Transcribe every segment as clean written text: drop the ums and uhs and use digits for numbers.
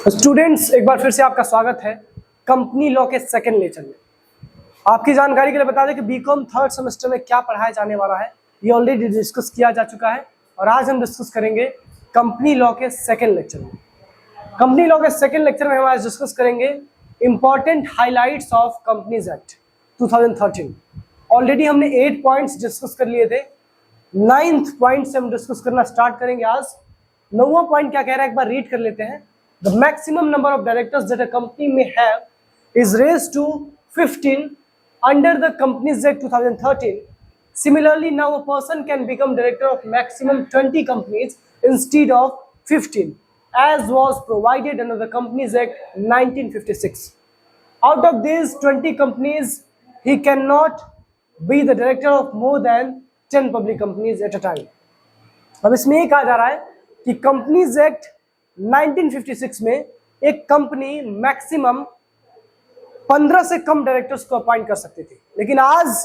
Students, एक बार फिर से आपका स्वागत है कंपनी लॉ के सेकंड लेक्चर में। आपकी जानकारी के लिए बता दें कि बीकॉम थर्ड सेमेस्टर में क्या पढ़ाया जाने वाला है ये ऑलरेडी डिस्कस किया जा चुका है और आज हम डिस्कस करेंगे कंपनी लॉ के सेकंड लेक्चर में। कंपनी लॉ के सेकंड लेक्चर में हम आज डिस्कस करेंगे important highlights of companies act 2013। Already हमने 8 पॉइंट्स डिस्कस कर लिए थे। 9th पॉइंट से हम डिस्कस करना स्टार्ट करेंगे आज। 9वां पॉइंट क्या कह रहा है, एक बार रीड कर लेते हैं। The maximum number of directors that a company may have is raised to 15 under the Companies Act 2013. Similarly, now a person can become director of maximum 20 companies instead of 15, as was provided under the Companies Act 1956. Out of these 20 companies, he cannot be the director of more than 10 public companies at a time. अब इसमें ये कहा जा रहा है कि companies act 1956 में एक कंपनी मैक्सिमम 15 से कम डायरेक्टर्स को अपॉइंट कर सकती थी, लेकिन आज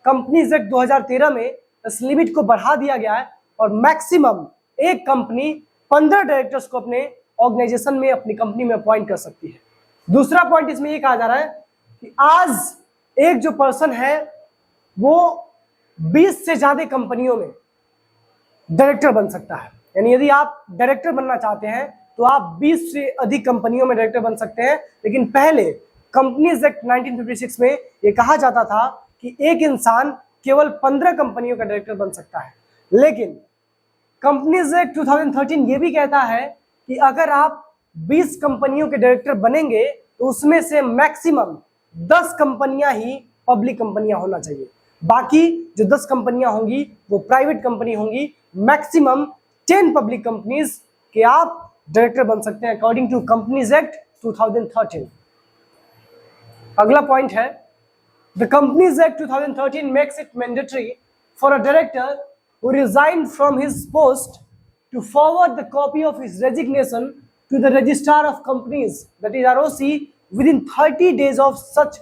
कंपनीज एक्ट 2013 में इस लिमिट को बढ़ा दिया गया है और मैक्सिमम एक कंपनी 15 डायरेक्टर्स को अपने ऑर्गेनाइजेशन में, अपनी कंपनी में अपॉइंट कर सकती है। दूसरा पॉइंट इसमें ये कहा जा रहा है कि आज एक जो पर्सन है वो 20 से ज्यादा कंपनियों में डायरेक्टर बन सकता है। यानी यदि आप डायरेक्टर बनना चाहते हैं तो आप 20 से अधिक कंपनियों में डायरेक्टर बन सकते हैं, लेकिन पहले कंपनीज एक्ट 1956 में यह कहा जाता था कि एक इंसान केवल 15 कंपनियों का डायरेक्टर बन सकता है। लेकिन कंपनीज एक्ट 2013 ये भी कहता है कि अगर आप 20 कंपनियों के डायरेक्टर बनेंगे तो उसमें से मैक्सिमम 10 कंपनियां ही पब्लिक कंपनियां होना चाहिए, बाकी जो 10 कंपनियां होंगी वो प्राइवेट कंपनी होंगी। मैक्सिमम 10 पब्लिक कंपनीज के आप डायरेक्टर बन सकते हैं अकॉर्डिंग टू कंपनीज एक्ट 2013। अगला पॉइंट है, the companies act 2013 makes it mandatory for a director who resign from his post to forward the copy of his resignation to the registrar of companies, that is ROC, within 30 days of such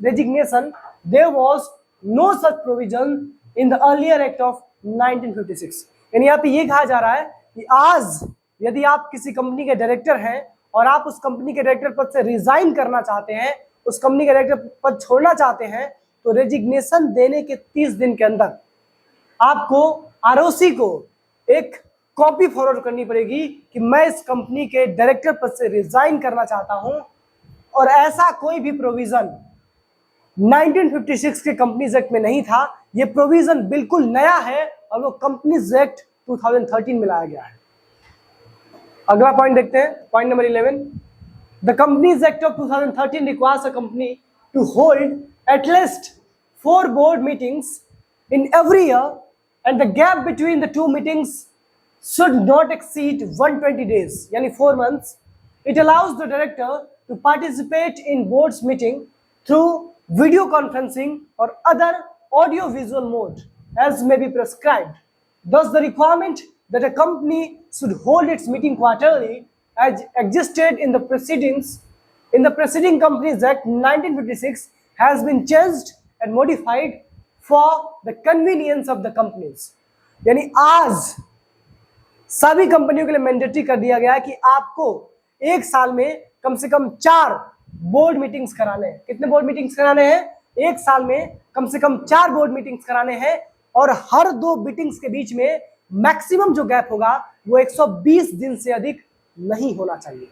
resignation. There was no such provision in the earlier act of 1956. यानी यहाँ पे ये कहा जा रहा है कि आज यदि आप किसी कंपनी के डायरेक्टर हैं और आप उस कंपनी के डायरेक्टर पद से रिजाइन करना चाहते हैं, उस कंपनी के डायरेक्टर पद छोड़ना चाहते हैं, तो रेजिग्नेशन देने के 30 दिन के अंदर आपको ROC को एक कॉपी फॉरवर्ड करनी पड़ेगी कि मैं इस कंपनी के डायरेक्टर पद से रिजाइन करना चाहता हूं। और ऐसा कोई भी प्रोविजन 1956 के कंपनीज एक्ट में नहीं था। ये प्रोविजन बिल्कुल नया है और वो कंपनीज एक्ट 2013 में लाया गया है। अगला पॉइंट देखते हैं, point number 11। The companies act of 2013 requires a company to hold at least 4 board meetings in every year and the gap between the 2 meetings should not exceed 120 days, यानी 4 months. It allows the director to participate in board's meeting through video conferencing or other audio visual mode as may be prescribed. Thus the requirement that a company should hold its meeting quarterly as existed in the preceding Companies Act 1956 has been changed and modified for the convenience of the companies. यानी आज सभी कंपनियों के लिए mandatory कर दिया गया है कि आपको एक साल में कम से कम 4 बोर्ड मीटिंग्स कराने हैं। कितने बोर्ड मीटिंग्स कराने हैं? एक साल में कम से कम 4 बोर्ड मीटिंग्स कराने हैं और हर 2 मीटिंग्स के बीच में मैक्सिमम जो गैप होगा वो 120 दिन से अधिक नहीं होना चाहिए।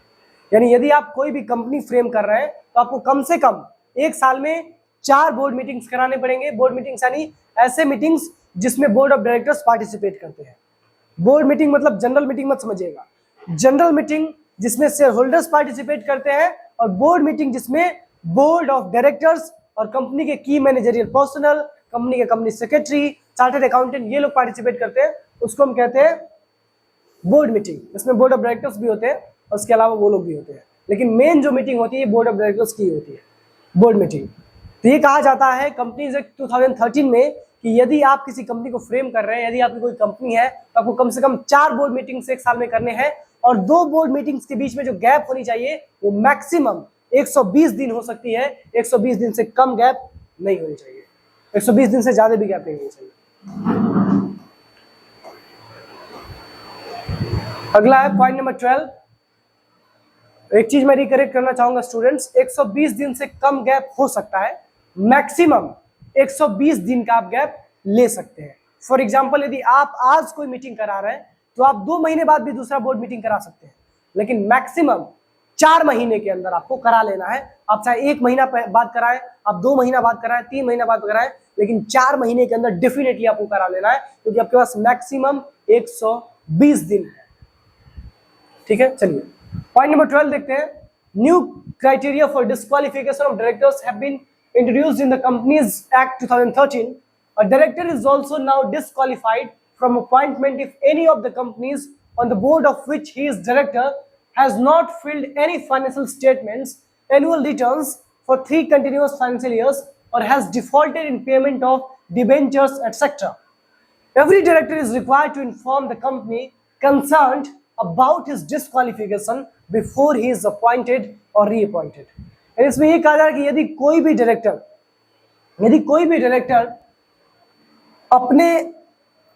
यानी यदि आप कोई भी कंपनी फ्रेम कर रहे हैं तो आपको कम से कम एक साल में 4 बोर्ड मीटिंग्स कराने पड़ेंगे। बोर्ड मीटिंग्स यानी ऐसे मीटिंग्स जिसमें बोर्ड ऑफ डायरेक्टर्स पार्टिसिपेट करते हैं। बोर्ड मीटिंग मतलब जनरल मीटिंग मत समझिएगा। जनरल मीटिंग जिसमें शेयर होल्डर्स पार्टिसिपेट करते हैं और बोर्ड मीटिंग जिसमें बोर्ड ऑफ डायरेक्टर्स और कंपनी के की मैनेजरियल पर्सनल, कंपनी के कंपनी सेक्रेटरी, चार्टर्ड अकाउंटेंट, ये लोग पार्टिसिपेट करते हैं, उसको हम कहते हैं बोर्ड मीटिंग। इसमें बोर्ड ऑफ डायरेक्टर्स भी होते हैं और उसके अलावा वो लोग भी होते हैं, लेकिन मेन जो मीटिंग होती है बोर्ड ऑफ डायरेक्टर्स की होती है, बोर्ड मीटिंग। तो ये कहा जाता है कंपनीज एक्ट 2013 में कि यदि आप किसी कंपनी को फ्रेम कर रहे हैं, यदि आपकी कोई कंपनी है तो आपको कम से कम 4 बोर्ड मीटिंग्स एक साल में करने हैं और 2 बोर्ड मीटिंग्स के बीच में जो गैप होनी चाहिए वो मैक्सिमम 120 दिन हो सकती है। 120 दिन से कम गैप नहीं होनी चाहिए, 120 दिन से ज्यादा भी गैप नहीं होनी चाहिए। अगला है पॉइंट नंबर 12। एक चीज मैं रिकरेक्ट करना चाहूंगा स्टूडेंट्स, 120 दिन से कम गैप हो सकता है, मैक्सिमम 120 दिन का आप गैप ले सकते हैं। फॉर एग्जाम्पल यदि आप आज कोई मीटिंग करा रहे हैं तो आप 2 महीने बाद भी दूसरा बोर्ड मीटिंग करा सकते हैं, लेकिन मैक्सिमम 4 महीने के अंदर आपको करा लेना है। आप चाहे 1 महीना बाद कराएं, आप 2 महीना बाद कराएं, 3 महीना बाद कराएं, लेकिन 4 महीने के अंदर डेफिनेटली आपको करा लेना है, क्योंकि आपके पास मैक्सिमम 120 दिन है। ठीक है, चलिए पॉइंट नंबर 12 देखते हैं। New criteria for disqualification of directors have been introduced in the companies act 2013। A director is also now disqualified from appointment if any of the companies on the board of which he is director has not filled any financial statements, annual returns for 3 continuous financial years, or has defaulted in payment of debentures, etc. Every director is required to inform the company concerned about his disqualification before he is appointed or reappointed. इसमें ये कहा जा रहा है कि यदि कोई भी डायरेक्टर अपने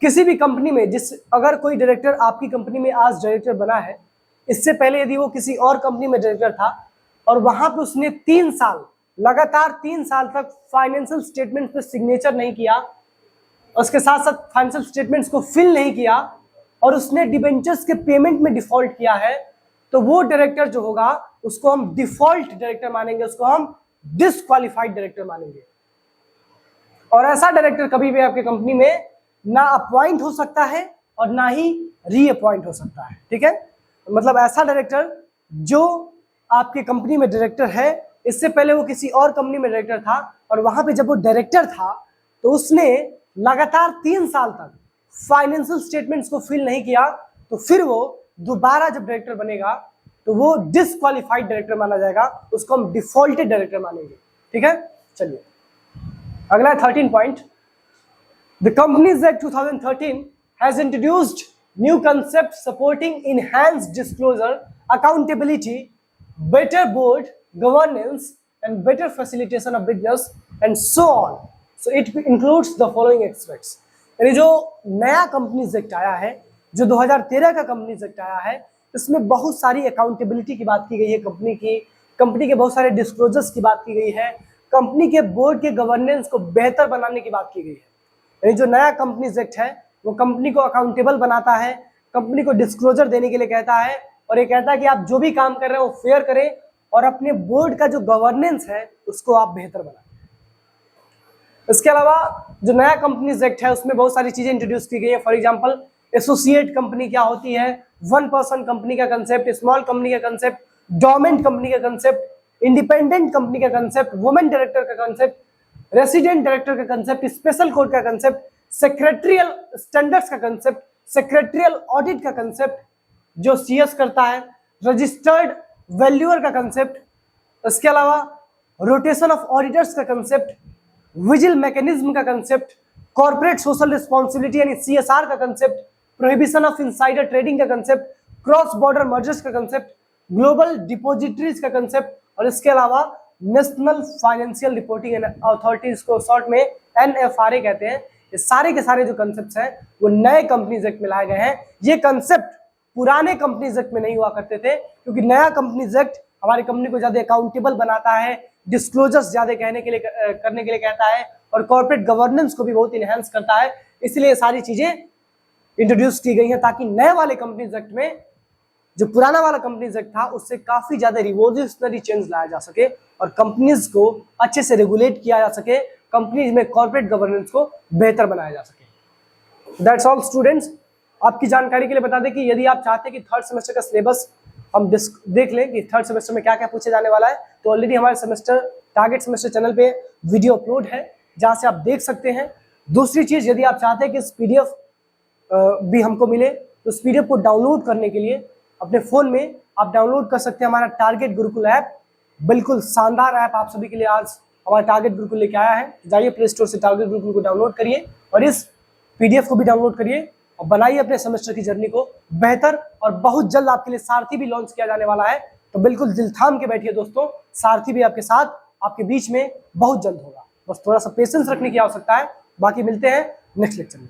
किसी भी कंपनी में, अगर कोई डायरेक्टर आपकी कंपनी में आज डायरेक्टर बना है, इससे पहले यदि वो किसी और कंपनी में डायरेक्टर था और वहां पे उसने 3 साल लगातार 3 साल तक फाइनेंशियल स्टेटमेंट पे सिग्नेचर नहीं किया, उसके साथ साथ फाइनेंशियल स्टेटमेंट्स को फिल नहीं किया और उसने डिबेंचर्स के पेमेंट में डिफॉल्ट किया है, तो वो डायरेक्टर जो होगा उसको हम डिफॉल्ट डायरेक्टर मानेंगे, उसको हम डिस्क्वालिफाइड डायरेक्टर मानेंगे। और ऐसा डायरेक्टर कभी भी आपकी कंपनी में ना अपॉइंट हो सकता है और ना ही रीअपॉइंट हो सकता है। ठीक है, मतलब ऐसा डायरेक्टर जो आपकी कंपनी में डायरेक्टर है, इससे पहले वो किसी और कंपनी में डायरेक्टर था और वहां पे जब वो डायरेक्टर था तो उसने लगातार 3 साल तक फाइनेंशियल स्टेटमेंट्स को फिल नहीं किया, तो फिर वो दोबारा जब डायरेक्टर बनेगा तो वो डिस्क्वालिफाइड डायरेक्टर माना जाएगा, उसको हम डिफॉल्टेड डायरेक्टर मानेंगे। ठीक है, चलिए अगला 13 point. The companies act 2013 has introduced new concept supporting enhanced disclosure, accountability, better board governance and better facilitation of business and so on. So it includes the following aspects. यानी जो नया companies act आया है, जो 2013 का companies act आया है, इसमें बहुत सारी अकाउंटेबिलिटी की बात की गई है, कंपनी के बहुत सारे डिस्क्लोजर्स की बात की गई है, कंपनी के बोर्ड के गवर्नेंस को बेहतर बनाने की बात की गई है। यानी जो नया कंपनीज एक्ट है वो कंपनी को अकाउंटेबल बनाता है, कंपनी को डिस्क्लोजर देने के लिए कहता है, और ये कहता है कि आप जो भी काम कर रहे हैं वो फेयर करें और अपने बोर्ड का जो गवर्नेंस है उसको आप बेहतर बनाएं। इसके अलावा जो नया कंपनीज एक्ट है उसमें बहुत सारी चीजें इंट्रोड्यूस की गई है। फॉर एग्जांपल एसोसिएट कंपनी क्या होती है, 1 पर्सन कंपनी का कंसेप्ट, स्मॉल कंपनी का कंसेप्ट, डोमेंट कंपनी का कंसेप्ट, इंडिपेंडेंट कंपनी का कंसेप्ट, वुमेन डायरेक्टर का कंसेप्ट, रेसिडेंट डायरेक्टर का कंसेप्ट, स्पेशल कोड का कंसेप्ट, सेक्रेटरियल स्टैंडर्ड्स का कंसेप्ट, सेक्रेटरियल ऑडिट का कंसेप्ट जो सीएस करता है, रजिस्टर्ड वैल्यूअर का कंसेप्ट, इसके अलावा रोटेशन ऑफ ऑडिटर्स का कंसेप्ट, विजिल मैकेनिज्म का कंसेप्ट, कॉर्पोरेट सोशल रिस्पॉन्सिबिलिटी यानी सीएसआर का concept, prohibition of insider trading का कंसेप्ट, क्रॉस बॉर्डर मर्जर्स का कंसेप्ट, ग्लोबल डिपोजिटरीज का कंसेप्ट, और इसके अलावा नेशनल फाइनेंशियल रिपोर्टिंग अथॉरिटीज को शॉर्ट में NFRA कहते हैं। ये सारे के सारे जो कंसेप्ट हैं वो नए कंपनीज एक्ट में लाए गए हैं। ये कंसेप्ट पुराने कंपनीज एक्ट में नहीं हुआ करते थे, क्योंकि नया कंपनीज एक्ट हमारी कंपनी को ज्यादा अकाउंटेबल बनाता है, डिस्क्लोजर्स ज्यादा करने के लिए कहता है, और कॉर्पोरेट गवर्नेंस को भी बहुत इनहेंस करता है। इसलिए ये सारी चीजें इंट्रोड्यूस की गई हैं ताकि नए वाले कंपनीज एक्ट में जो पुराना वाला कंपनीज एक्ट था उससे काफी ज्यादा रिवोल्यूशनरी चेंज लाया जा सके और कंपनीज को अच्छे से रेगुलेट किया जा सके, कंपनीज में कॉर्पोरेट गवर्नेंस को बेहतर बनाया जा सके। That's all students. आपकी जानकारी के लिए बता दें कि यदि आप चाहते हैं कि 3rd सेमेस्टर का सिलेबस हम देख लें कि 3rd सेमेस्टर में क्या क्या पूछे जाने वाला है, तो ऑलरेडी हमारे सेमेस्टर टारगेट सेमेस्टर चैनल पे वीडियो अपलोड है जहां से आप देख सकते हैं। दूसरी चीज, यदि आप चाहते हैं कि इस PDF भी हमको मिले तो उस PDF को डाउनलोड करने के लिए अपने फोन में आप डाउनलोड कर सकते हैं हमारा टारगेट गुरुकुल ऐप। बिल्कुल शानदार ऐप आप सभी के लिए आज हमारा टारगेट गुरुकुल लेके आया है। जाइए प्ले स्टोर से टारगेट गुरुकुल को डाउनलोड करिए और इस PDF को भी डाउनलोड करिए और बनाइए अपने सेमेस्टर की जर्नी को बेहतर। और बहुत जल्द आपके लिए सारथी भी लॉन्च किया जाने वाला है, तो बिल्कुल दिल थाम के बैठिए दोस्तों, सारथी भी आपके साथ आपके बीच में बहुत जल्द होगा। बस थोड़ा सा पेशेंस रखने की आवश्यकता है। बाकी मिलते हैं नेक्स्ट लेक्चर में।